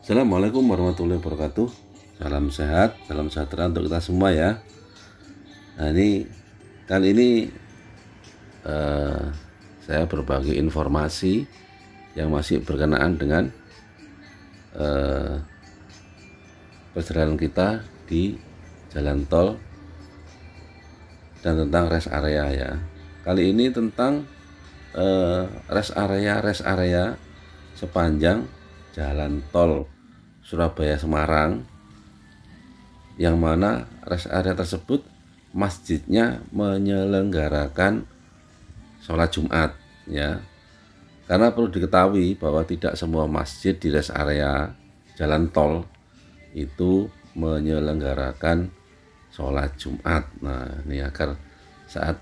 Assalamualaikum warahmatullahi wabarakatuh. Salam sehat, salam sejahtera untuk kita semua ya. Nah ini kali ini saya berbagi informasi yang masih berkenaan dengan perjalanan kita di jalan tol dan tentang rest area ya. Kali ini tentang rest area sepanjang jalan tol Surabaya Semarang, yang mana rest area tersebut masjidnya menyelenggarakan sholat Jumat ya. Karena perlu diketahui bahwa tidak semua masjid di rest area jalan tol itu menyelenggarakan sholat Jumat. Nah ini agar saat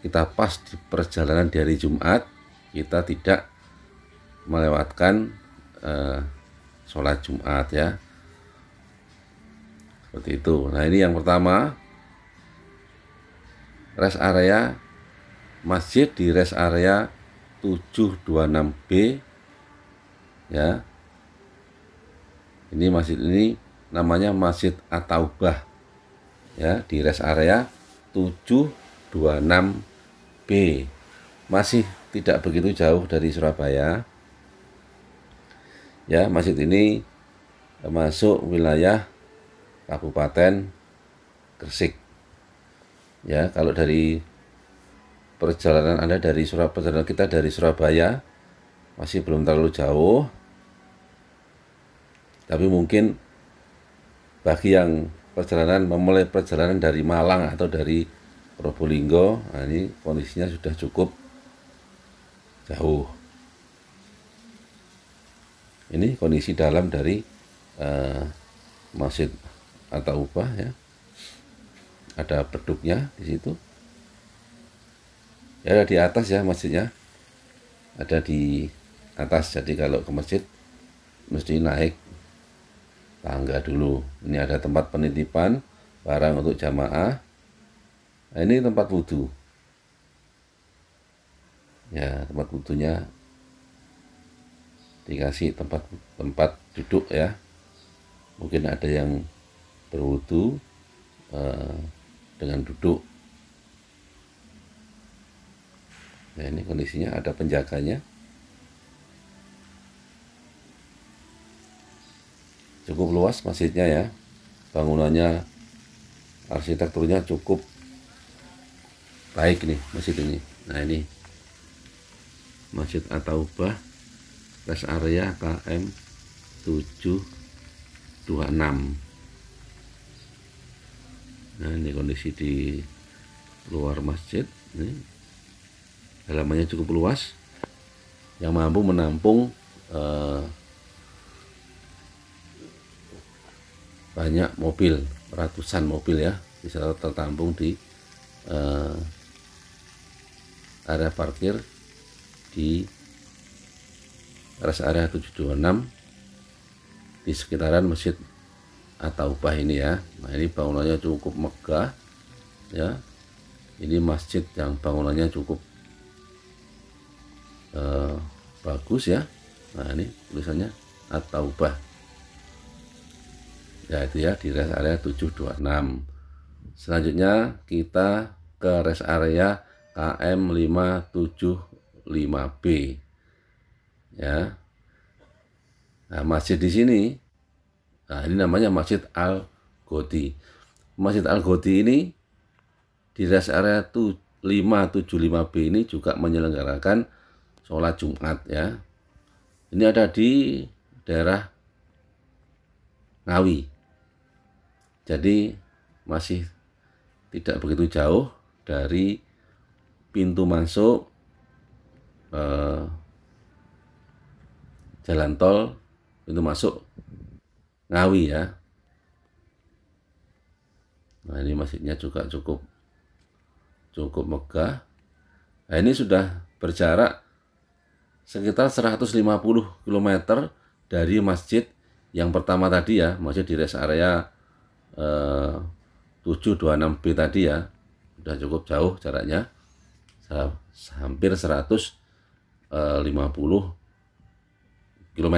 kita pas di perjalanan di hari Jumat, kita tidak melewatkan sholat Jumat ya, seperti itu. Nah ini yang pertama, rest area masjid di rest area 726B ya. Ini masjid ini namanya Masjid At-Taubah ya, di rest area 726B. Masih tidak begitu jauh dari Surabaya ya. Masjid ini masuk wilayah Kabupaten Gresik ya. Kalau dari perjalanan Anda dari perjalanan kita dari Surabaya masih belum terlalu jauh, tapi mungkin bagi yang memulai perjalanan dari Malang atau dari Probolinggo, nah ini kondisinya sudah cukup jauh. Ini kondisi dalam dari Masjid At-Taubah ya. Ada beduknya di situ. Ya, ada di atas ya masjidnya. Ada di atas. Jadi kalau ke masjid mesti naik tangga dulu. Ini ada tempat penitipan barang untuk jamaah. Nah, ini tempat wudhu. Ya, tempat wudhunya dikasih tempat duduk ya. Mungkin ada yang berwudu dengan duduk. Nah ini kondisinya, ada penjaganya. Cukup luas masjidnya ya. Bangunannya, arsitekturnya cukup baik nih masjid ini. Nah ini Masjid At-Taubah, rest area KM 726. Nah ini kondisi di luar masjid. Ini halamannya cukup luas, yang mampu menampung banyak mobil, ratusan mobil ya, bisa tertampung di area parkir di rest area 726 di sekitaran Masjid At-Taubah ini ya. Nah ini bangunannya cukup megah ya. Ini masjid yang bangunannya cukup bagus ya. Nah ini tulisannya At-Taubah ya, itu ya, di rest area 726. Selanjutnya kita ke rest area KM 575B ya. Nah masjid di sini, nah ini namanya Masjid Al-Ghoti. Masjid Al-Ghoti ini di rest area 575B ini juga menyelenggarakan sholat Jumat ya. Ini ada di daerah Ngawi. Jadi masih tidak begitu jauh dari pintu masuk jalan tol, pintu masuk Ngawi ya. Nah ini masjidnya juga cukup megah. Nah ini sudah berjarak sekitar 150 km dari masjid yang pertama tadi ya, masjid di rest area 726B tadi ya. Sudah cukup jauh jaraknya, hampir 150 km.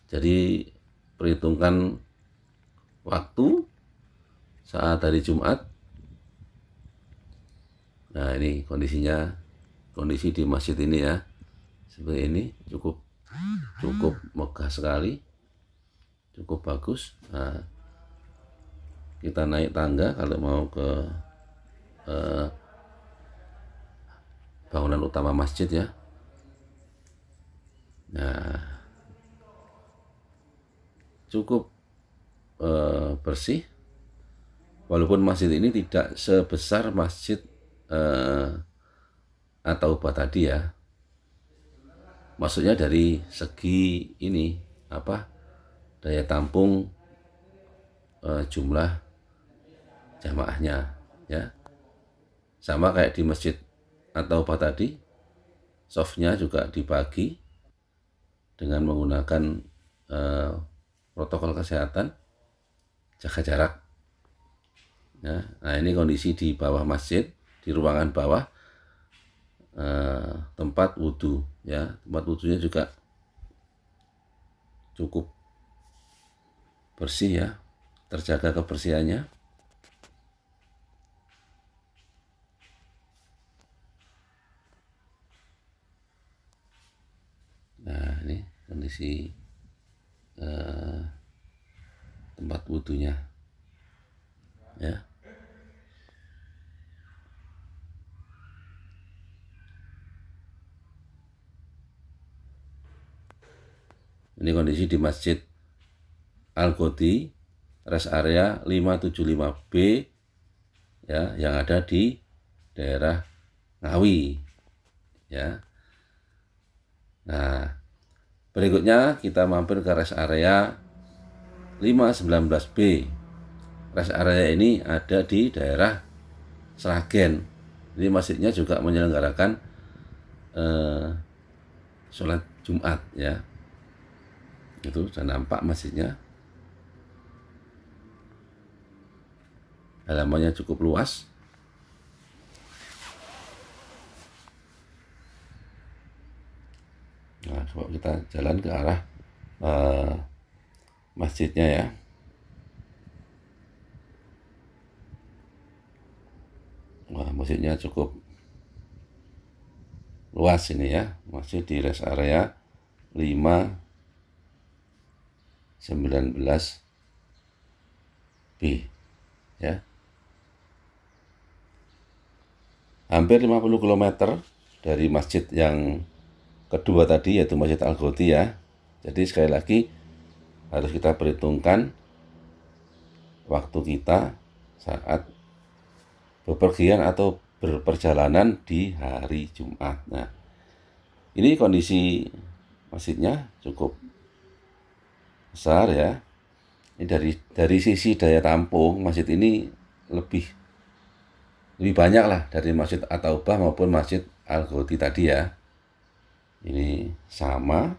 Jadi perhitungkan waktu saat hari Jumat. Nah, ini kondisi di masjid ini ya, seperti ini, cukup megah sekali, cukup bagus. Nah, kita naik tangga kalau mau ke bangunan utama masjid ya. Nah, cukup bersih, walaupun masjid ini tidak sebesar masjid At-Taubah tadi ya. Maksudnya dari segi ini daya tampung jumlah jamaahnya ya. Sama kayak di masjid At-Taubah tadi, softnya juga dibagi dengan menggunakan protokol kesehatan, jaga jarak ya. Nah, ini kondisi di bawah masjid, di ruangan bawah, tempat wudhu ya. Tempat wudhunya juga cukup bersih ya, terjaga kebersihannya. Nah, ini kondisi tempat wudhunya ya. Ini kondisi di Masjid Al-Ghoti, rest area 575B ya, yang ada di daerah Ngawi ya. Nah, berikutnya kita mampir ke rest area 519B. Rest area ini ada di daerah Sragen. Jadi masjidnya juga menyelenggarakan sholat Jumat ya. Itu sudah nampak masjidnya. Halamannya cukup luas. Nah, coba kita jalan ke arah masjidnya ya. Wah, masjidnya cukup luas ini ya. Masih di rest area 519B ya. Hampir 50 km dari masjid yang kedua tadi, yaitu Masjid Al-Ghoti ya. Jadi sekali lagi harus kita perhitungkan waktu kita saat bepergian atau berperjalanan di hari Jumat. Nah, ini kondisi masjidnya cukup besar ya. Ini dari sisi daya tampung masjid ini lebih banyak lah dari Masjid At-Taubah maupun Masjid Al-Ghoti tadi ya. Ini sama,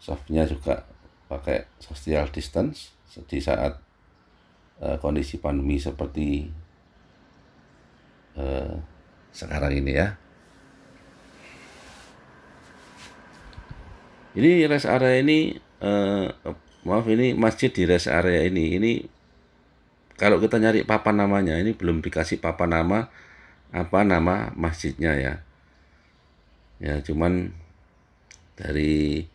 softnya juga pakai social distance di saat kondisi pandemi seperti sekarang ini ya. Ini rest area ini maaf, ini masjid di rest area ini kalau kita nyari papan namanya, ini belum dikasih papan nama apa nama masjidnya ya. Ya, cuman dari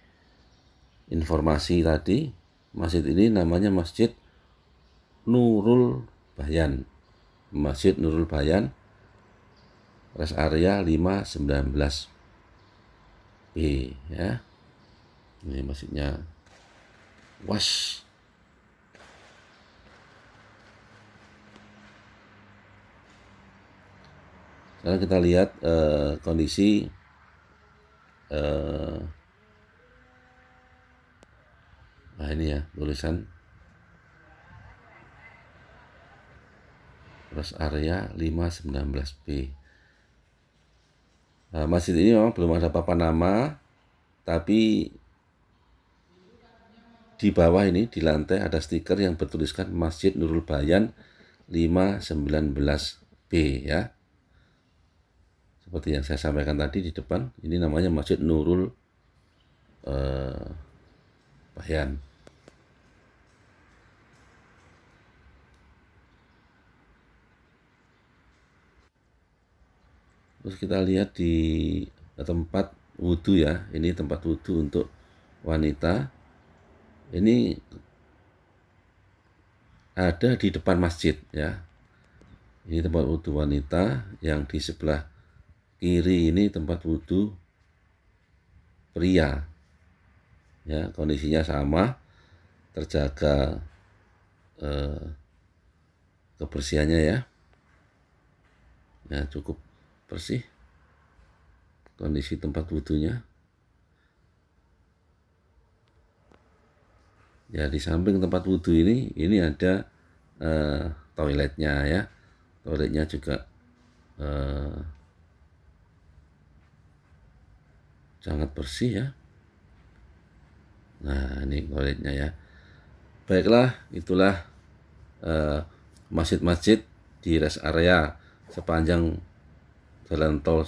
informasi tadi, masjid ini namanya Masjid Nurul Bayan. Masjid Nurul Bayan, rest area 519B ya. Ini masjidnya luas. Sekarang kita lihat kondisi nah ini ya, tulisan rest area 519B. Nah, masjid ini memang belum ada papan nama, tapi di bawah ini di lantai ada stiker yang bertuliskan Masjid Nurul Bayan 519B ya. Seperti yang saya sampaikan tadi di depan, ini namanya Masjid Nurul Bayan. Terus kita lihat di tempat wudhu ya, ini tempat wudhu untuk wanita. Ini ada di depan masjid ya. Ini tempat wudhu wanita, yang di sebelah kiri ini tempat wudhu pria. Ya, kondisinya sama, terjaga kebersihannya ya. Ya, cukup bersih kondisi tempat wudhunya. Ya, di samping tempat wudhu ini ada toiletnya ya. Toiletnya juga sangat bersih ya. Nah, ini toiletnya ya. Baiklah, itulah masjid-masjid di rest area sepanjang Jalan Tol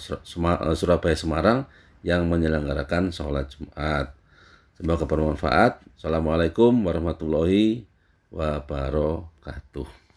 Surabaya Semarang yang menyelenggarakan sholat Jumat. Semoga bermanfaat. Assalamualaikum warahmatullahi wabarakatuh.